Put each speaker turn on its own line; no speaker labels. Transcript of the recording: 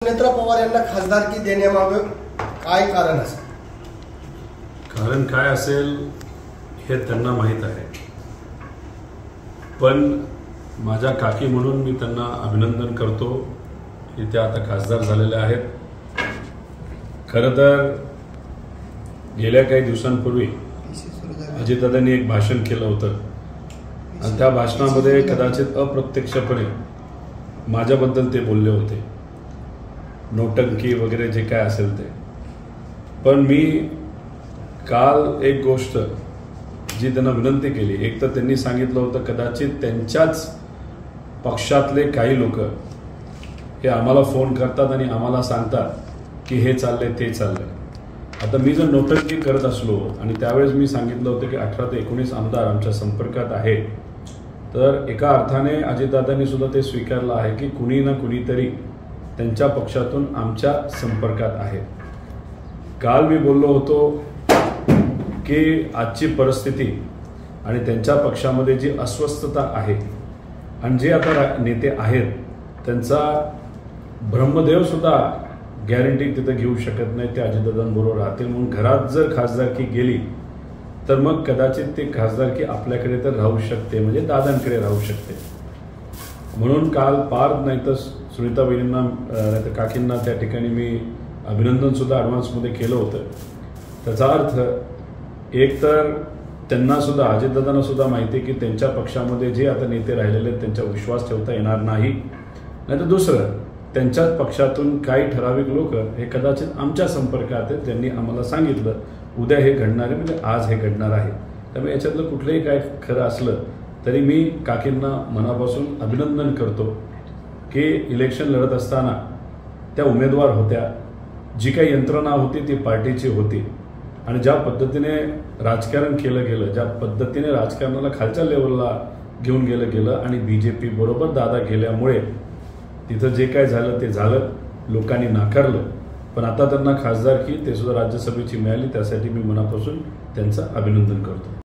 सुनेत्रा पवार यांना खासदारकी देण्यामागे काय कारण असेल?
कारण काय असेल हे त्यांना माहीत आहे, पण माझ्या काकी म्हणून मी त्यांना अभिनंदन करतो की त्या आता खासदार झालेल्या आहेत। खरं तर गेल्या काही दिवसांपूर्वी अजितदादांनी एक भाषण केलं होतं आणि त्या भाषणामध्ये कदाचित अप्रत्यक्षपणे माझ्याबद्दल ते बोलले होते, नोटंकी वगैरे जे काय असेल ते। पण मी काल एक गोष्ट जी त्यांना विनंती केली, एक तर त्यांनी सांगितलं होतं कदाचित त्यांच्याच पक्षातले काही लोक हे आम्हाला फोन करतात आणि आम्हाला सांगतात की हे चाललंय ते चाललंय। आता मी जर नोटंकी करत असलो आणि त्यावेळेस मी सांगितलं होतं की 18 ते 19 आमदार आमच्या संपर्कात आहे, तर एका अर्थाने अजितदादांनी सुद्धा ते स्वीकारलं आहे की कुणी ना कुणीतरी त्यांच्या पक्षातून आमच्या संपर्कात आहे। काल मी बोललो होतो की आजची परिस्थिती आणि त्यांच्या पक्षामध्ये जी अस्वस्थता आहे आणि जे आता नेते आहेत त्यांचा ब्रह्मदेव सुद्धा गॅरंटी तिथे घेऊ शकत नाही ते अजितदादांबरोबर राहतील म्हणून। घरात जर खासदारकी गेली तर मग कदाचित ते खासदारकी आपल्याकडे तर राहू शकते, म्हणजे दादांकडे राहू शकते। म्हणून काल पार नाही तर सुनीता वहिनींना नाही तर काकींना त्या ठिकाणी मी अभिनंदन सुद्धा ॲडव्हान्समध्ये केलं होतं। त्याचा अर्थ एक तर त्यांना सुद्धा अजितदादांना सुद्धा माहिती आहे की त्यांच्या पक्षामध्ये जे आता नेते राहिलेले आहेत त्यांचा विश्वास ठेवता येणार नाही। नाही तर दुसरं, त्यांच्याच पक्षातून काही ठराविक लोक हे कदाचित आमच्या संपर्कात आहेत, त्यांनी आम्हाला सांगितलं उद्या हे घडणार आहे, म्हणजे आज हे घडणार आहे। त्यामुळे याच्यातलं कुठलंही काय खरं असलं तरी मी काकींना मनापासून अभिनंदन करतो की इलेक्शन लढत असताना त्या उमेदवार होत्या, जी काही यंत्रणा होती ती पार्टीची होती आणि ज्या पद्धतीने राजकारण केलं गेलं, ज्या पद्धतीने राजकारणाला खालच्या लेवलला घेऊन गेलं आणि BJP बरोबर दादा गेल्यामुळे तिथं जे काय झालं ते झालं, लोकांनी नाकारलं। पण आता त्यांना खासदारकी ते सुद्धा राज्यसभेची मिळाली, त्यासाठी मी मनापासून त्यांचं अभिनंदन करतो।